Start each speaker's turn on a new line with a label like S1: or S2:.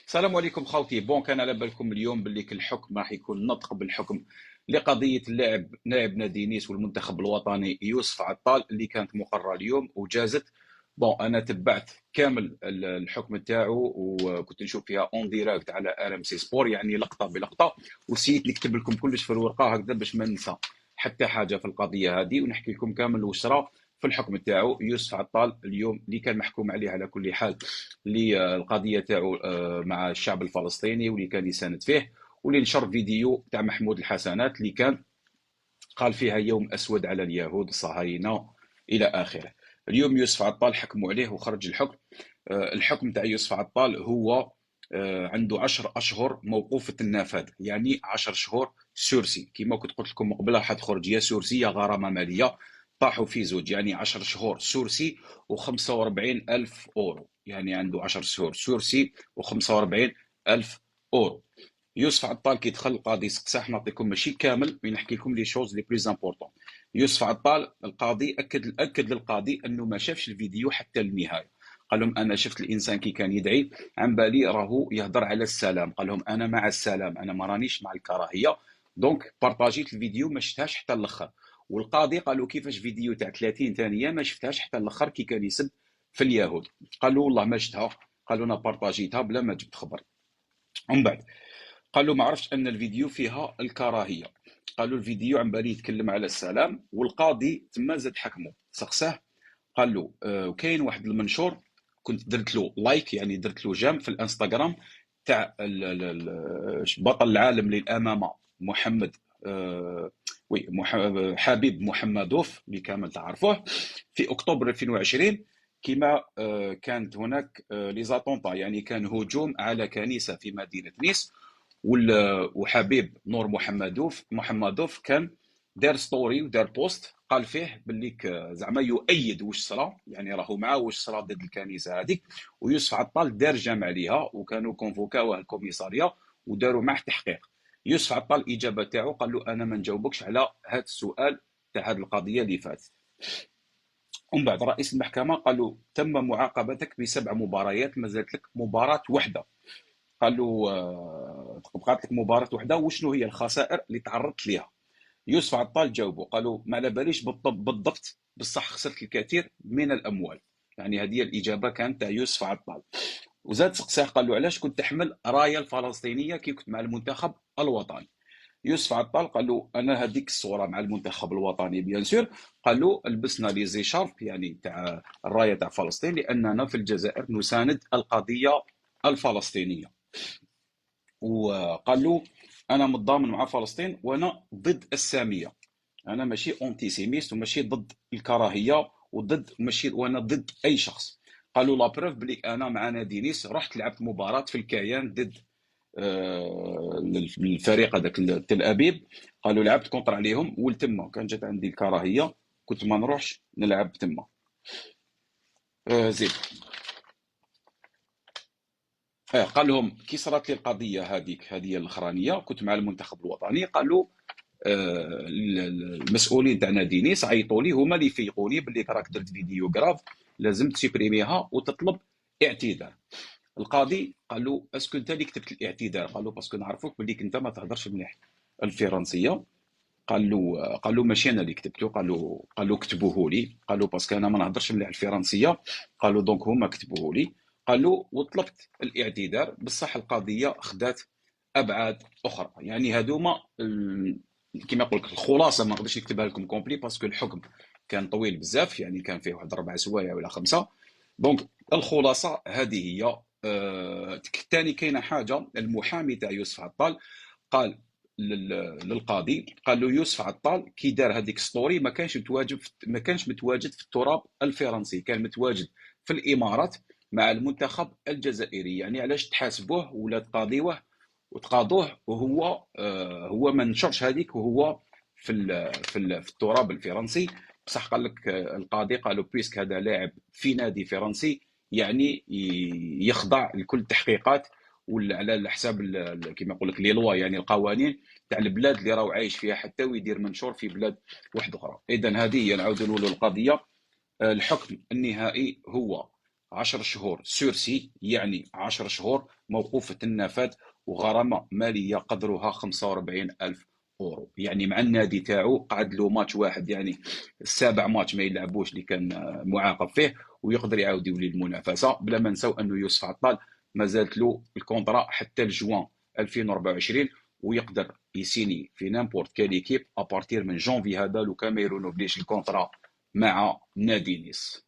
S1: السلام عليكم خوتي. كان على بالكم اليوم باللي الحكم راح يكون نطق بالحكم لقضيه لاعب نادي نيس والمنتخب الوطني يوسف عطال اللي كانت مقرره اليوم وجازت. انا تبعت كامل الحكم تاعو وكنت نشوف فيها اون ديراكت على ار ام سي سبور، يعني لقطه بلقطه، وسيت نكتب لكم كلش في الورقه هكذا باش ما ننسى حتى حاجه في القضيه هذه، ونحكي لكم كامل واش صرا في الحكم تاعو يوسف عطال اليوم اللي كان محكوم عليه على كل حال للقضيه تاعو مع الشعب الفلسطيني واللي كان يساند فيه، واللي نشر فيديو تاع محمود الحسنات اللي كان قال فيها يوم اسود على اليهود الصهاينه الى اخره. اليوم يوسف عطال حكموا عليه وخرج الحكم. الحكم تاع يوسف عطال هو عنده 10 اشهر موقوفه النفاذ، يعني 10 شهور سورسي. كما كنت قلت لكم قبل حتخرج يا سورسي يا غرامه ماليه، طاحوا في زوج، يعني 10 شهور سورسي و45 ألف أورو، يعني عنده 10 شهور سورسي و45 ألف أورو. يوسف عطال كي دخل القاضي سقساه، نعطيكم ماشي كامل مي نحكي لكم لي شوز لي بليز امبورطون. يوسف عطال القاضي اكد للقاضي انه ما شافش الفيديو حتى النهايه. قال لهم انا شفت الانسان كي كان يدعي عن بالي راهو يهضر على السلام، قال لهم انا مع السلام، انا ما رانيش مع الكراهيه، دونك بارطاجيت الفيديو ما شفتهاش حتى الاخر. والقاضي قال له كيفاش فيديو تاع 30 ثانيه ما شفتهاش حتى الاخر كي كان يسب في اليهود؟ قال له والله ما شفتها، قال له انا بارطاجيتها بلا ما جبت خبر. ومن بعد قال له ما عرفتش ان الفيديو فيها الكراهيه، قالوا الفيديو عن بالي يتكلم على السلام. والقاضي تما زاد حكمه سقساه، قال له كاين واحد المنشور كنت درت له لايك، يعني درت له جام في الانستغرام تاع بطل العالم للامامه محمد حبيب محمدوف اللي كامل تعرفوه في اكتوبر 2020. كما كانت هناك لي زاتونطا، يعني كان هجوم على كنيسه في مدينه نيس، وحبيب نور محمدوف كان دار ستوري ودار بوست قال فيه باللي زعما يؤيد واش صرا، يعني راهو معاه واش صرا ضد الكنيسه هذيك. ويوسف عطال دار جمع عليها وكانوا كونفوكاوه الكوميساريه وداروا معه تحقيق. يوسف عطال الاجابه تاعو قال له انا ما نجاوبكش على هذا السؤال تاع هذه القضيه اللي فاتت. ومن بعد رئيس المحكمه قال له تم معاقبتك ب7 مباريات، ما زالت لك مباراه واحده. قال له بقات لك مباراه واحده، وشنو هي الخسائر اللي تعرضت لها؟ يوسف عطال جاوبه، قالوا ما على باليش بالضبط، بصح خسرت الكثير من الاموال. يعني هذه الاجابه كانت تاع يوسف عطال. وزاد سقساه قال له علاش كنت تحمل رايه الفلسطينيه كي كنت مع المنتخب الوطني؟ يوسف عطال قال له انا هذيك الصوره مع المنتخب الوطني بيان سور، قال له لبسنا لي زي شارب يعني تاع الرايه تاع فلسطين لاننا في الجزائر نساند القضيه الفلسطينيه. وقال له انا متضامن مع فلسطين وانا ضد الساميه، انا ماشي اونتي سيميست وماشي ضد الكراهيه وضد ماشي وانا ضد اي شخص. قالوا لا بروف بلي انا مع نادي نيس رحت لعبت مباراه في الكيان ضد الفريق هذاك تل ابيب، قالوا لعبت كونتر عليهم ولتما كان جات عندي الكراهيه كنت ما نروحش نلعب تما. زيد قال لهم كي صارت لي القضيه هذيك هذه الاخرانيه كنت مع المنتخب الوطني، قالوا المسؤولين تاع نادي نيس عيطوا لي هما اللي يفيقوني باللي راك درت فيديو كراف لازم تسيبريميها وتطلب اعتذار. القاضي قال له اسكو انت اللي كتبت الاعتذار؟ قال له باسكو نعرفوك باللي انت ما تهضرش مليح الفرنسيه. قال له ماشي انا اللي كتبته، قال له كتبوه لي، قال له باسكو انا ما نهضرش مليح الفرنسيه، قال له دونك هما كتبوه لي، قال له وطلبت الاعتذار. بصح القضيه خدات ابعاد اخرى، يعني هذوما كما يقول لك الخلاصه، ما نقدرش نكتبها لكم كومبلي باسكو الحكم كان طويل بزاف، يعني كان فيه واحد 4 سوايع ولا 5. دونك الخلاصه هذه هي. ثاني كاينه حاجه، المحامي تاع يوسف عطال قال للقاضي، قال له يوسف عطال كي دار هذيك ستوري ما كانش متواجد في التراب الفرنسي، كان متواجد في الامارات مع المنتخب الجزائري، يعني علاش تحاسبوه ولا تقاضوه وهو هو ما نشرش هذيك وهو في التراب الفرنسي. بصح قال لك القاضي قالوا بيسك هذا لاعب في نادي فرنسي يعني يخضع لكل التحقيقات ولا على حساب كما يقول لك لي لوا، يعني القوانين تاع البلاد اللي راهو عايش فيها حتى ويدير منشور في بلاد واحده اخرى. اذا هذه هي نعاودوا نقولوا القضيه. الحكم النهائي هو 10 شهور سورسي، يعني 10 شهور موقوفة النفاذ، وغرامة مالية قدرها 45 ألف أورو. يعني مع النادي تاعو قعد له ماتش واحد، يعني السابع ماتش ما يلعبوش اللي كان معاقب فيه، ويقدر يعاود يولي المنافسة. بلا ما نساو أنه يوسف عطال ما زالت له الكونترا حتى لجوان 2024، ويقدر يسيني في نامبورت كال ايكيب ابارتير من جونفي هذا، لو كان ما يرونوبليش الكونترا مع نادي نيس.